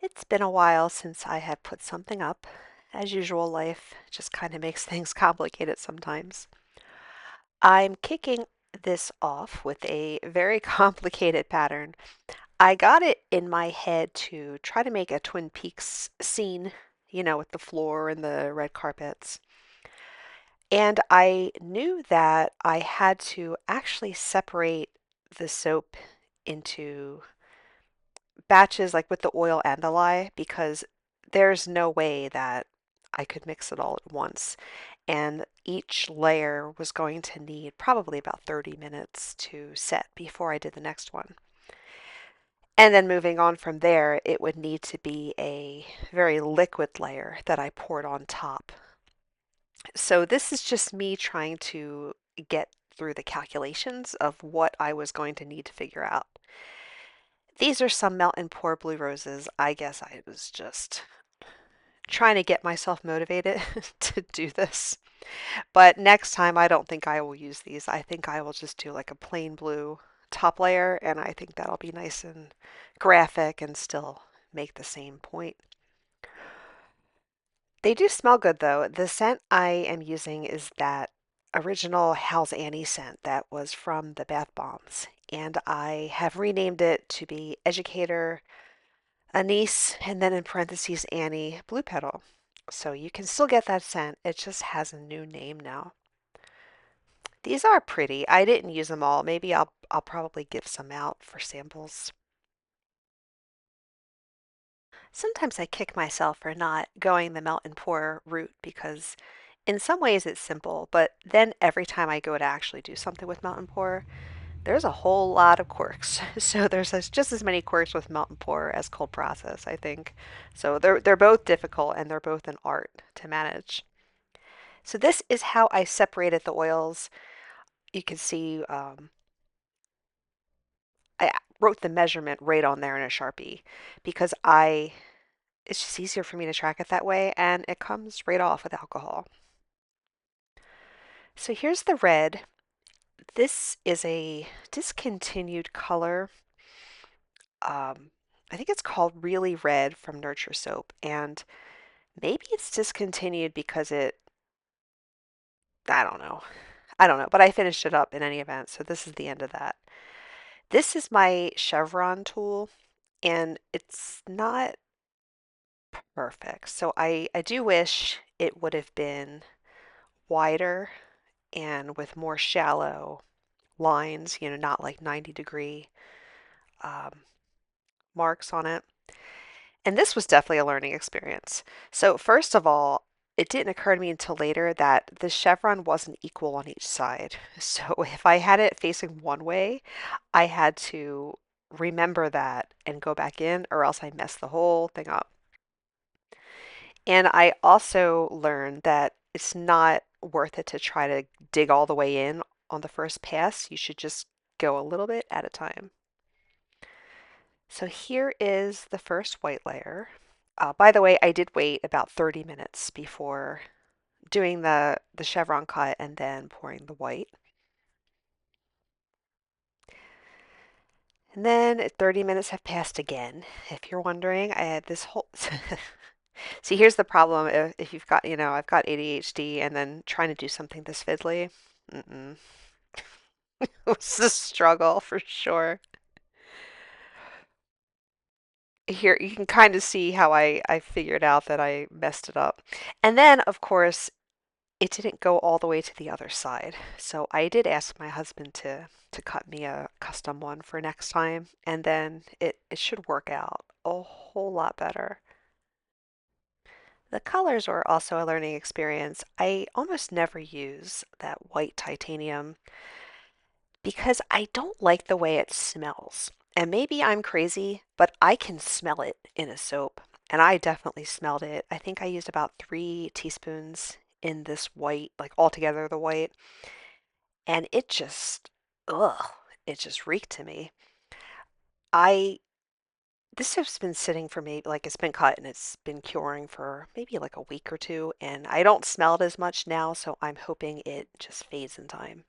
It's been a while since I have put something up. As usual, life just kind of makes things complicated sometimes. I'm kicking this off with a very complicated pattern. I got it in my head to try to make a Twin Peaks scene, with the floor and the red carpets. And I knew that I had to actually separate the soap into batches, like with the oil and the lye, because there's no way that I could mix it all at once. And each layer was going to need probably about 30 minutes to set before I did the next one. And then moving on from there, it would need to be a very liquid layer that I poured on top. So this is just me trying to get through the calculations of what I was going to need to figure out. These are some melt and pour blue roses. I guess I was just trying to get myself motivated to do this. But next time, I don't think I will use these. I think I will just do like a plain blue top layer, and I think that'll be nice and graphic and still make the same point. They do smell good though. The scent I am using is that original How's Annie scent that was from the bath bombs, and I have renamed it to be Educator, Anise, and then in parentheses Annie Bluepetal. So you can still get that scent. It just has a new name now. These are pretty. I didn't use them all. Maybe I'll probably give some out for samples. Sometimes I kick myself for not going the melt and pour route because in some ways it's simple, but then every time I go to actually do something with melt and pour, there's a whole lot of quirks. So there's just as many quirks with melt and pour as cold process, I think. So they're both difficult and they're both an art to manage. So this is how I separated the oils. You can see I wrote the measurement right on there in a Sharpie because it's just easier for me to track it that way and it comes right off with alcohol. So here's the red. This is a discontinued color. I think it's called Really Red from Nurture Soap, and maybe it's discontinued because I don't know. I don't know, but I finished it up in any event, so this is the end of that. This is my chevron tool, and it's not perfect. So I do wish it would have been wider and with more shallow lines, not like 90-degree um, marks on it. And this was definitely a learning experience. So, first of all, it didn't occur to me until later that the chevron wasn't equal on each side. So, if I had it facing one way, I had to remember that and go back in, or else I messed the whole thing up. And I also learned that it's not worth it to try to dig all the way in on the first pass. You should just go a little bit at a time. So here is the first white layer. By the way, I did wait about 30 minutes before doing the chevron cut and then pouring the white. And then 30 minutes have passed again. If you're wondering, I had this whole See, here's the problem if you've got, I've got ADHD and then trying to do something this fiddly. Mm-mm. It was a struggle for sure. Here, you can kind of see how I figured out that I messed it up. And then, of course, it didn't go all the way to the other side. So I did ask my husband to cut me a custom one for next time, and then it should work out a whole lot better. The colors were also a learning experience. I almost never use that white titanium because I don't like the way it smells. And maybe I'm crazy, but I can smell it in a soap. And I definitely smelled it. I think I used about 3 teaspoons in this white, like altogether the white. And ugh, it just reeked to me. I, this has been sitting for maybe, like it's been cut and it's been curing for maybe like a week or two. And I don't smell it as much now, so I'm hoping it just fades in time.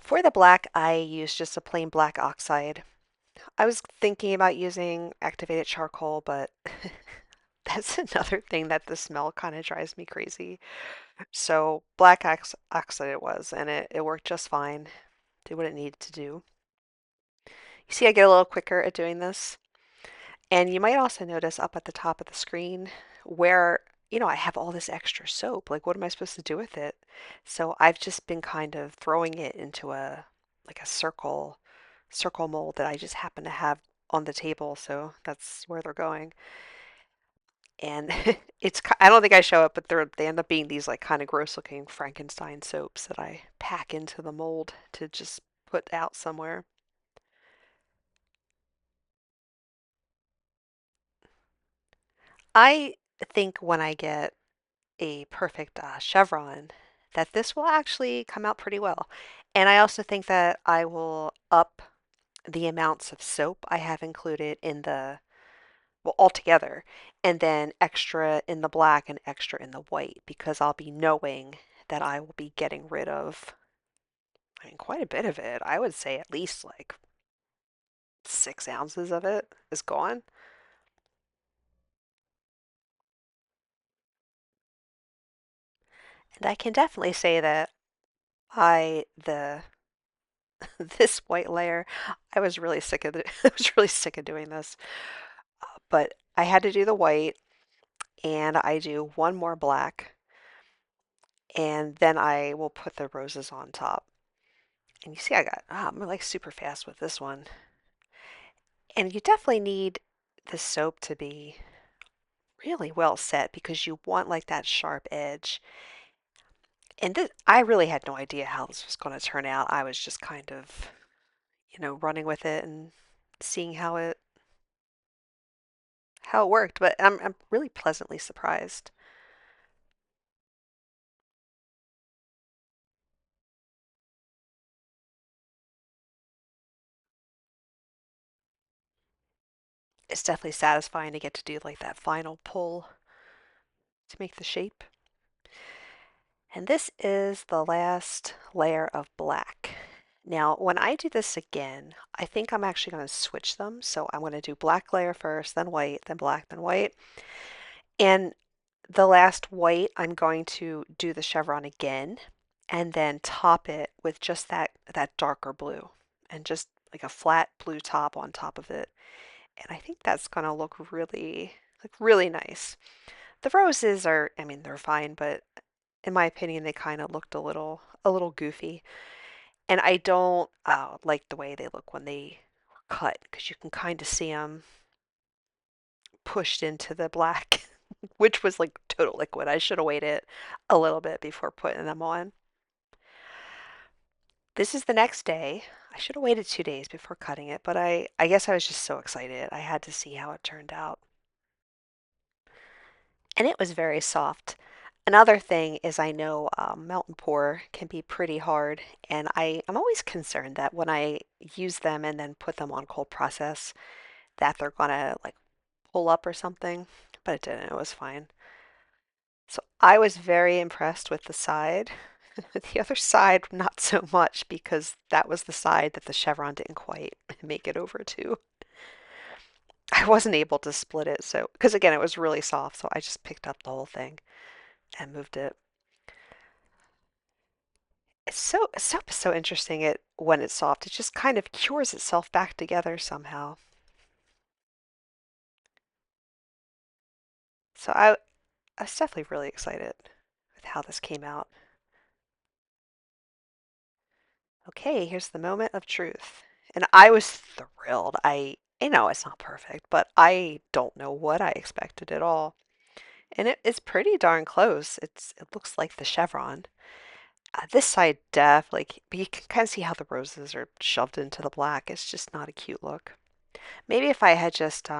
For the black, I used just a plain black oxide. I was thinking about using activated charcoal, but that's another thing that the smell kind of drives me crazy. So black oxide it was, and it worked just fine. Did what it needed to do. You see, I get a little quicker at doing this. And you might also notice up at the top of the screen where, I have all this extra soap. Like, what am I supposed to do with it? So I've just been kind of throwing it into a circle mold that I just happen to have on the table. So that's where they're going. And I don't think I show it, but they end up being these like kind of gross looking Frankenstein soaps that I pack into the mold to just put out somewhere. I think when I get a perfect chevron, that this will actually come out pretty well. And I also think that I will up the amounts of soap I have included in well, altogether, and then extra in the black and extra in the white because I'll be knowing that I will be getting rid of, I mean, quite a bit of it. I would say at least like 6 ounces of it is gone. And I can definitely say that the this white layer, I was really sick of I was really sick of doing this. But I had to do the white and I do one more black and then I will put the roses on top. And you see I'm like super fast with this one. And you definitely need the soap to be really well set because you want like that sharp edge. And I really had no idea how this was going to turn out. I was just kind of, running with it and seeing how it worked, but I'm really pleasantly surprised. It's definitely satisfying to get to do like that final pull to make the shape. And this is the last layer of black. Now, when I do this again, I think I'm actually going to switch them. So I'm going to do black layer first, then white, then black, then white. And the last white, I'm going to do the chevron again and then top it with just that darker blue and just like a flat blue top on top of it. And I think that's going to look really nice. The roses are, I mean, they're fine, but in my opinion, they kind of looked a little goofy. And I don't like the way they look when they were cut because you can kind of see them pushed into the black, which was like total liquid. I should have waited a little bit before putting them on. This is the next day. I should have waited 2 days before cutting it, but I guess I was just so excited. I had to see how it turned out. And it was very soft. Another thing is I know melt and pour can be pretty hard, and I'm always concerned that when I use them and then put them on cold process, that they're gonna like pull up or something, but it didn't. It was fine. So I was very impressed with the side. The other side, not so much because that was the side that the chevron didn't quite make it over to. I wasn't able to split it, so because again, it was really soft, so I just picked up the whole thing and moved it. Soap is so interesting when it's soft. It just kind of cures itself back together somehow. So I was definitely really excited with how this came out. Okay, here's the moment of truth. And I was thrilled. I know it's not perfect, but I don't know what I expected at all. And it is pretty darn close. It looks like the chevron. This side definitely, but you can kind of see how the roses are shoved into the black. It's just not a cute look. Maybe if I had just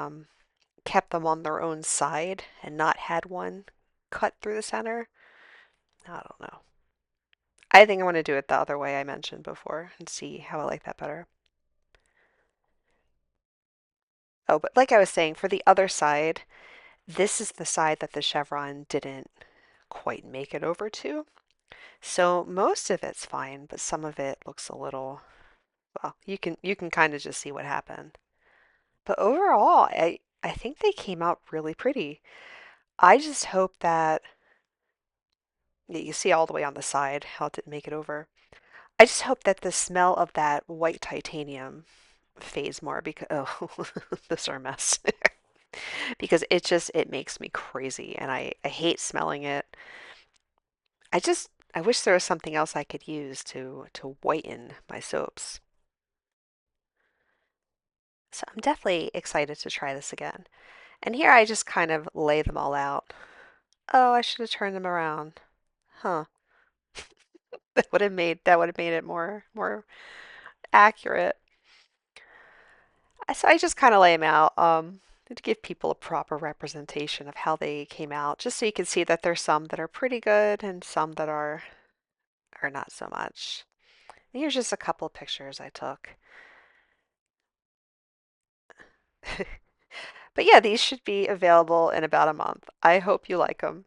kept them on their own side and not had one cut through the center, I don't know. I think I want to do it the other way I mentioned before and see how I like that better. Oh, but like I was saying, for the other side, this is the side that the chevron didn't quite make it over to. So most of it's fine, but some of it looks a little, well, you can kind of just see what happened. But overall, I think they came out really pretty. I just hope that yeah, you see all the way on the side how it didn't make it over. I just hope that the smell of that white titanium fades more because oh, those are a mess. Because it makes me crazy and I hate smelling it. I wish there was something else I could use to whiten my soaps. So I'm definitely excited to try this again. And here I just kind of lay them all out. Oh, I should have turned them around. Huh. That would have made it more accurate. So I just kind of lay them out to give people a proper representation of how they came out, just so you can see that there's some that are pretty good and some that are not so much. Here's just a couple of pictures I took. But yeah, these should be available in about a month. I hope you like them.